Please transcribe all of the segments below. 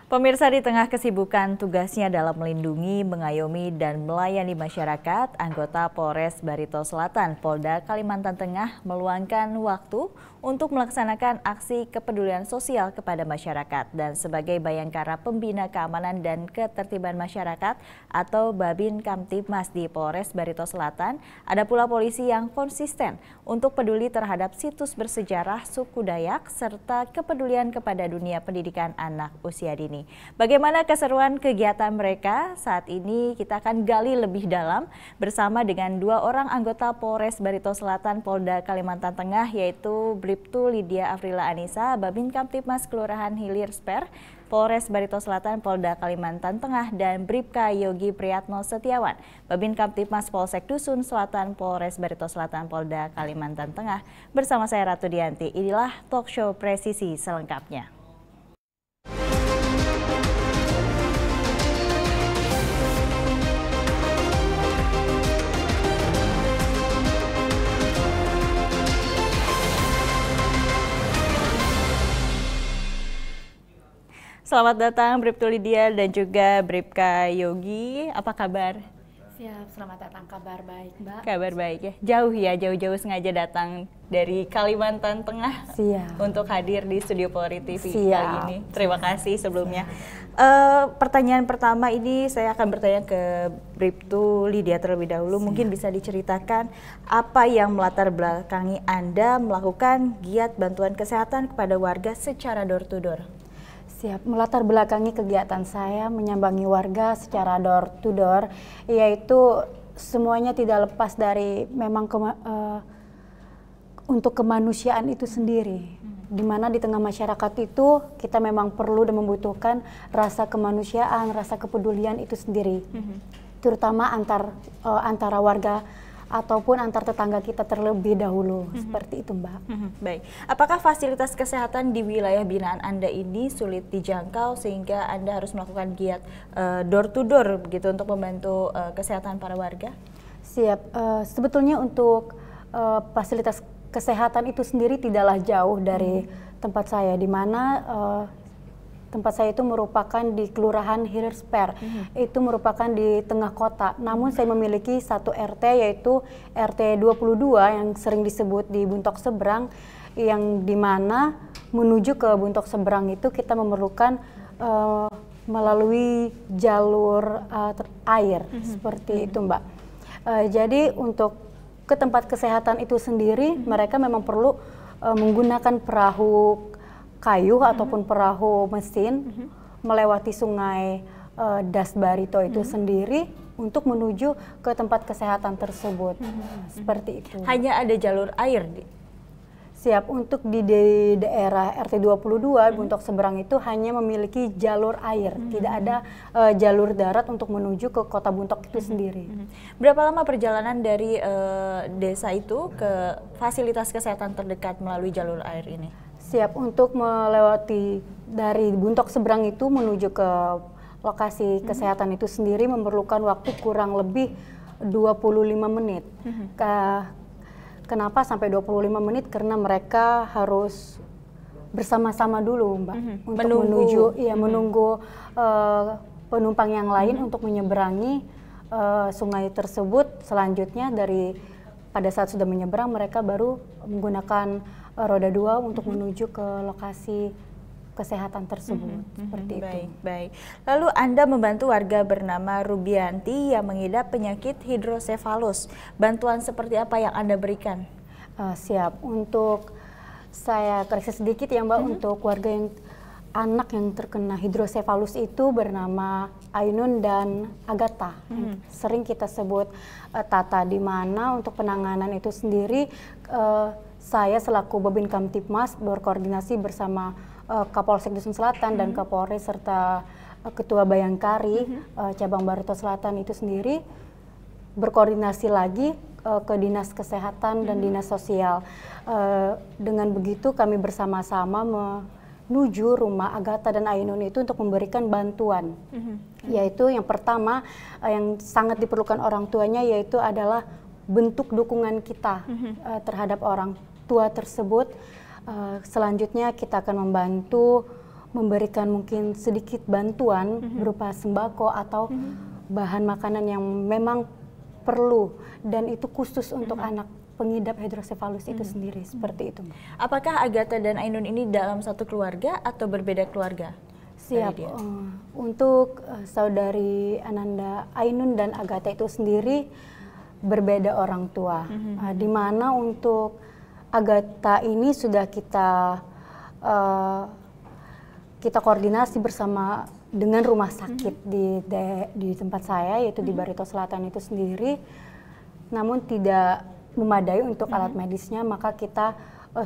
Pemirsa, di tengah kesibukan tugasnya dalam melindungi, mengayomi, dan melayani masyarakat, anggota Polres Barito Selatan, Polda Kalimantan Tengah meluangkan waktu untuk melaksanakan aksi kepedulian sosial kepada masyarakat dan sebagai Bayangkara Pembina Keamanan dan Ketertiban Masyarakat atau Babin Kamtibmas di Polres Barito Selatan, ada pula polisi yang konsisten untuk peduli terhadap situs bersejarah suku Dayak serta kepedulian kepada dunia pendidikan anak usia dini. Bagaimana keseruan kegiatan mereka? Saat ini kita akan gali lebih dalam bersama dengan dua orang anggota Polres Barito Selatan Polda Kalimantan Tengah, yaitu Bribtu Lydia Afrila Anissa, Babin Kamtibmas Kelurahan Hilir Sper, Polres Barito Selatan Polda Kalimantan Tengah, dan Bribka Yogi Priyatno Setiawan, Babin Kamtibmas Polsek Dusun Selatan Polres Barito Selatan Polda Kalimantan Tengah. Bersama saya Ratu Dianti, inilah talk show presisi selengkapnya. Selamat datang Bribtu Lydia dan juga Bribka Yogi, apa kabar? Siap, selamat datang, kabar baik Mbak. Kabar baik ya, jauh-jauh sengaja datang dari Kalimantan Tengah. Siap. Untuk hadir di Studio Polri TV Siap. kali ini. Terima kasih sebelumnya. Pertanyaan pertama ini saya akan bertanya ke Bribtu Lydia terlebih dahulu. Mungkin bisa diceritakan apa yang melatar belakangi Anda melakukan giat bantuan kesehatan kepada warga secara door to door? Siap, melatar belakangi kegiatan saya menyambangi warga secara door to door, yaitu semuanya tidak lepas dari memang untuk kemanusiaan itu sendiri. Di mana di tengah masyarakat itu kita memang perlu dan membutuhkan rasa kemanusiaan, rasa kepedulian itu sendiri. Terutama antara warga ataupun antar tetangga kita terlebih dahulu, seperti itu Mbak. Baik, apakah fasilitas kesehatan di wilayah binaan Anda ini sulit dijangkau sehingga Anda harus melakukan giat door to door begitu untuk membantu kesehatan para warga? Siap, sebetulnya untuk fasilitas kesehatan itu sendiri tidaklah jauh dari tempat saya, di mana tempat saya itu merupakan di Kelurahan Hilir Sper, itu merupakan di tengah kota. Namun saya memiliki satu RT, yaitu RT 22 yang sering disebut di Buntok Seberang, yang dimana menuju ke Buntok Seberang itu kita memerlukan melalui jalur air, seperti itu Mbak. Jadi untuk ke tempat kesehatan itu sendiri, mereka memang perlu menggunakan perahu kayu ataupun perahu mesin melewati sungai Das Barito itu sendiri untuk menuju ke tempat kesehatan tersebut. Seperti itu. Hanya ada jalur air? Siap, untuk di daerah RT 22 Buntok Seberang itu hanya memiliki jalur air, tidak ada jalur darat untuk menuju ke kota Buntok itu sendiri. Berapa lama perjalanan dari desa itu ke fasilitas kesehatan terdekat melalui jalur air ini? Siap, untuk melewati dari Buntok Seberang itu menuju ke lokasi kesehatan itu sendiri memerlukan waktu kurang lebih 25 menit. Kenapa sampai 25 menit? Karena mereka harus bersama-sama dulu Mbak, untuk menunggu penumpang yang lain untuk menyeberangi sungai tersebut. Selanjutnya pada saat sudah menyeberang, mereka baru menggunakan roda 2 untuk menuju ke lokasi kesehatan tersebut. Seperti itu. Baik. Lalu Anda membantu warga bernama Rubianti yang mengidap penyakit hidrosefalus. Bantuan seperti apa yang Anda berikan? Siap, untuk saya koreksi sedikit ya Mbak, untuk warga anak yang terkena hidrosefalus itu bernama Ainun dan Agatha. Sering kita sebut Tata, di mana untuk penanganan itu sendiri saya selaku Babin Kamtibmas berkoordinasi bersama Kapolsek Dusun Selatan dan Kapolres serta Ketua Bayangkari cabang Barito Selatan itu sendiri berkoordinasi lagi ke Dinas Kesehatan dan Dinas Sosial. Dengan begitu kami bersama-sama menuju rumah Agatha dan Ainun itu untuk memberikan bantuan. Yaitu yang pertama yang sangat diperlukan orang tuanya, yaitu adalah bentuk dukungan kita terhadap orang tua tersebut. Selanjutnya kita akan membantu memberikan mungkin sedikit bantuan berupa sembako atau bahan makanan yang memang perlu, dan itu khusus untuk anak pengidap hidrosefalus itu sendiri, seperti itu. Apakah Agatha dan Ainun ini dalam satu keluarga atau berbeda keluarga? Siap. Untuk saudari Ananda, Ainun dan Agatha itu sendiri berbeda orang tua. Di mana untuk Agatha ini sudah kita koordinasi bersama dengan rumah sakit di tempat saya, yaitu di Barito Selatan itu sendiri, namun tidak memadai untuk alat medisnya, maka kita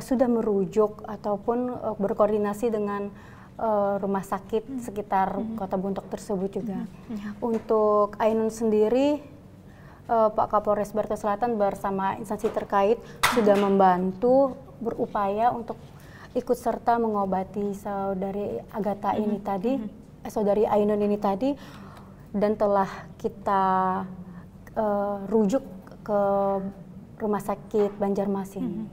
sudah merujuk ataupun berkoordinasi dengan rumah sakit sekitar Kota Buntok tersebut juga. Untuk Ainun sendiri, Pak Kapolres Barito Selatan bersama instansi terkait sudah membantu berupaya untuk ikut serta mengobati saudari Agatha ini tadi, saudari Ainun ini tadi, dan telah kita rujuk ke Rumah Sakit Banjarmasin.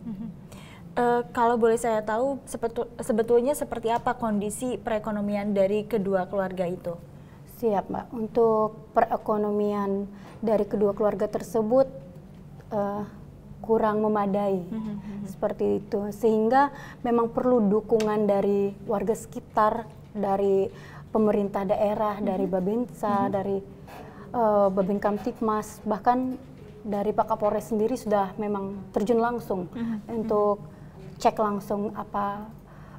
Kalau boleh saya tahu, sebetulnya seperti apa kondisi perekonomian dari kedua keluarga itu? Siap, Mbak. Untuk perekonomian dari kedua keluarga tersebut kurang memadai, seperti itu. Sehingga memang perlu dukungan dari warga sekitar, dari pemerintah daerah, dari Babinsa, dari Babin Kamtipmas, bahkan dari Pak Kapolres sendiri sudah memang terjun langsung untuk cek langsung apa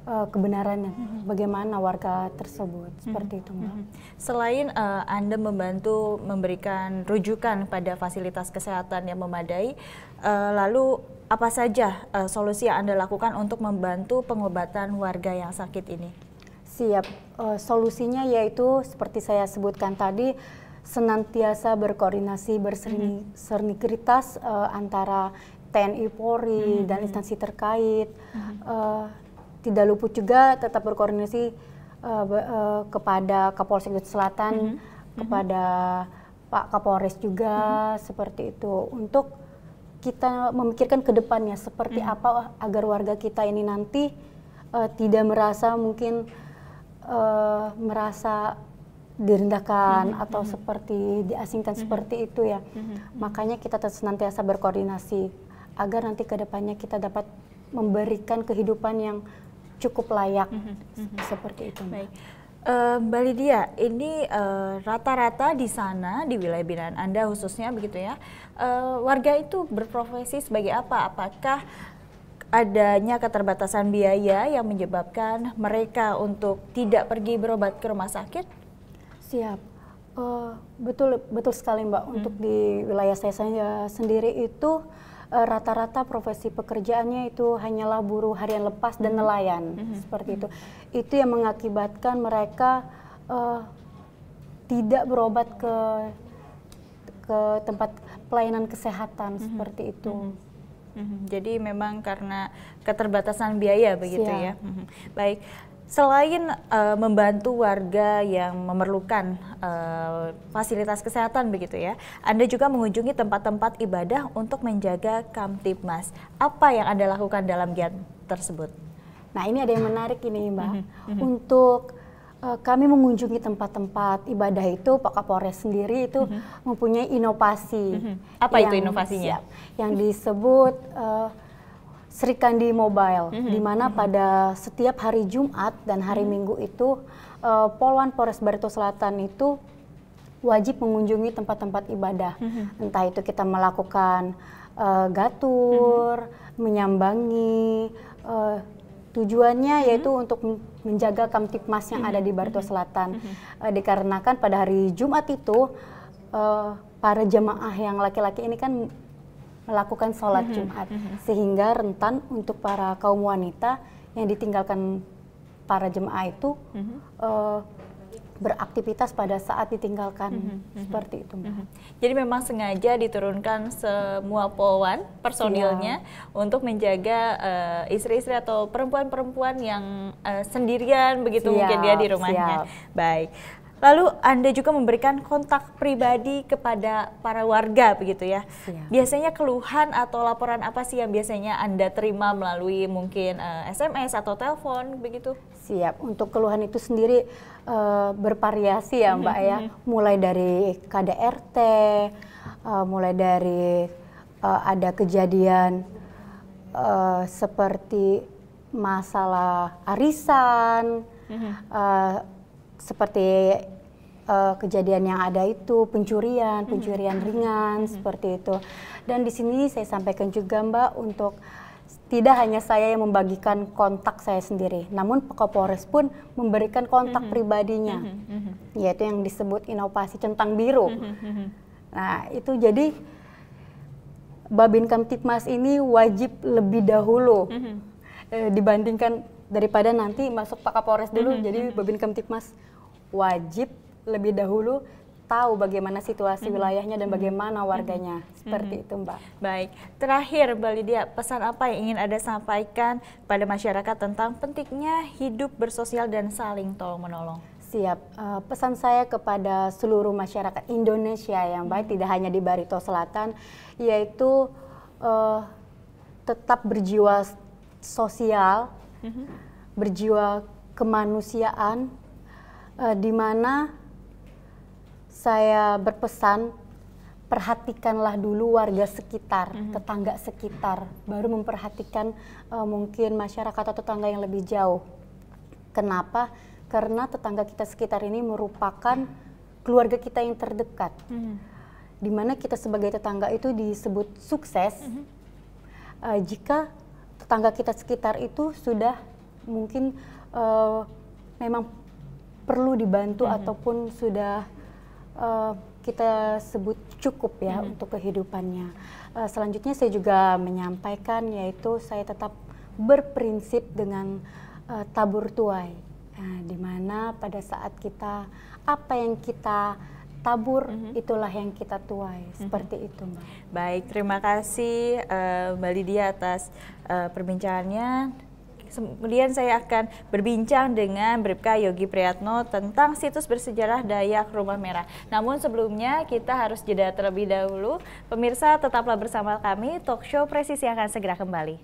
kebenarannya, bagaimana warga tersebut, seperti itu, Mbak. Selain Anda membantu memberikan rujukan pada fasilitas kesehatan yang memadai, lalu apa saja solusi yang Anda lakukan untuk membantu pengobatan warga yang sakit ini? Siap, solusinya yaitu seperti saya sebutkan tadi, senantiasa berkoordinasi, bersinergitas antara TNI, Polri, dan instansi terkait. Tidak luput juga tetap berkoordinasi kepada Kapolsek Selatan, kepada Pak Kapolres juga, seperti itu. Untuk kita memikirkan ke depannya seperti apa agar warga kita ini nanti tidak merasa mungkin merasa direndahkan atau seperti diasingkan seperti itu ya. Makanya kita senantiasa berkoordinasi agar nanti ke depannya kita dapat memberikan kehidupan yang cukup layak, seperti itu. Baik. Mbak Lydia, ini rata-rata di sana, di wilayah binaan Anda khususnya begitu ya, warga itu berprofesi sebagai apa? Apakah adanya keterbatasan biaya yang menyebabkan mereka untuk tidak pergi berobat ke rumah sakit? Siap, betul sekali, Mbak. Untuk di wilayah saya sendiri itu rata-rata profesi pekerjaannya itu hanyalah buruh harian lepas dan nelayan, seperti itu. Itu yang mengakibatkan mereka tidak berobat ke tempat pelayanan kesehatan, seperti itu. Jadi memang karena keterbatasan biaya begitu ya. Baik. Selain membantu warga yang memerlukan fasilitas kesehatan begitu ya, Anda juga mengunjungi tempat-tempat ibadah untuk menjaga Kamtipmas. Apa yang Anda lakukan dalam giat tersebut? Nah, ini ada yang menarik ini, Mbak. Untuk kami mengunjungi tempat-tempat ibadah itu, Pak Kapolres sendiri itu mempunyai inovasi. Apa itu inovasinya? Yang disebut Sri Kandi Mobile, di mana pada setiap hari Jumat dan hari Minggu itu Polwan Polres Barito Selatan itu wajib mengunjungi tempat-tempat ibadah. Entah itu kita melakukan gatur, menyambangi, tujuannya yaitu untuk menjaga Kamtipmas yang ada di Barito Selatan. Dikarenakan pada hari Jumat itu para jemaah yang laki-laki ini kan melakukan sholat Jumat, sehingga rentan untuk para kaum wanita yang ditinggalkan para jemaah itu beraktivitas pada saat ditinggalkan, seperti itu. Jadi memang sengaja diturunkan semua polwan personilnya untuk menjaga istri-istri atau perempuan-perempuan yang sendirian begitu mungkin dia di rumahnya. Baik. Lalu Anda juga memberikan kontak pribadi kepada para warga begitu ya. Siap. Biasanya keluhan atau laporan apa sih yang biasanya Anda terima melalui mungkin SMS atau telepon begitu? Siap. Untuk keluhan itu sendiri bervariasi ya Mbak ya. Mulai dari KDRT, mulai dari ada kejadian seperti masalah arisan, seperti kejadian yang ada itu pencurian ringan seperti itu. Dan di sini saya sampaikan juga Mbak, untuk tidak hanya saya yang membagikan kontak saya sendiri, namun Kapolres pun memberikan kontak pribadinya, yaitu yang disebut inovasi centang biru. Nah itu jadi Babin Kamtipmas ini wajib lebih dahulu dibandingkan daripada nanti masuk Pak Kapolres dulu. Jadi Babin Kamtipmas wajib lebih dahulu tahu bagaimana situasi wilayahnya dan bagaimana warganya. Seperti itu Mbak. Baik, terakhir Mbak Lydia, pesan apa yang ingin Anda sampaikan pada masyarakat tentang pentingnya hidup bersosial dan saling tolong-menolong? Siap, pesan saya kepada seluruh masyarakat Indonesia yang baik, tidak hanya di Barito Selatan, yaitu tetap berjiwa sosial, berjiwa kemanusiaan, di mana saya berpesan, perhatikanlah dulu warga sekitar, tetangga sekitar, baru memperhatikan mungkin masyarakat atau tetangga yang lebih jauh. Kenapa? Karena tetangga kita sekitar ini merupakan keluarga kita yang terdekat. Di mana kita sebagai tetangga itu disebut sukses jika tetangga kita sekitar itu sudah mungkin memang perlu dibantu ataupun sudah kita sebut cukup ya untuk kehidupannya. Selanjutnya saya juga menyampaikan, yaitu saya tetap berprinsip dengan tabur tuai, di mana pada saat kita apa yang kita tabur itulah yang kita tuai, seperti itu Mbak. Baik, terima kasih Mbak Lydia atas perbincangannya. Kemudian saya akan berbincang dengan Bribka Yogi Priyatno tentang situs bersejarah Dayak Rumah Merah. Namun sebelumnya kita harus jeda terlebih dahulu. Pemirsa tetaplah bersama kami, Talk Show Presisi akan segera kembali.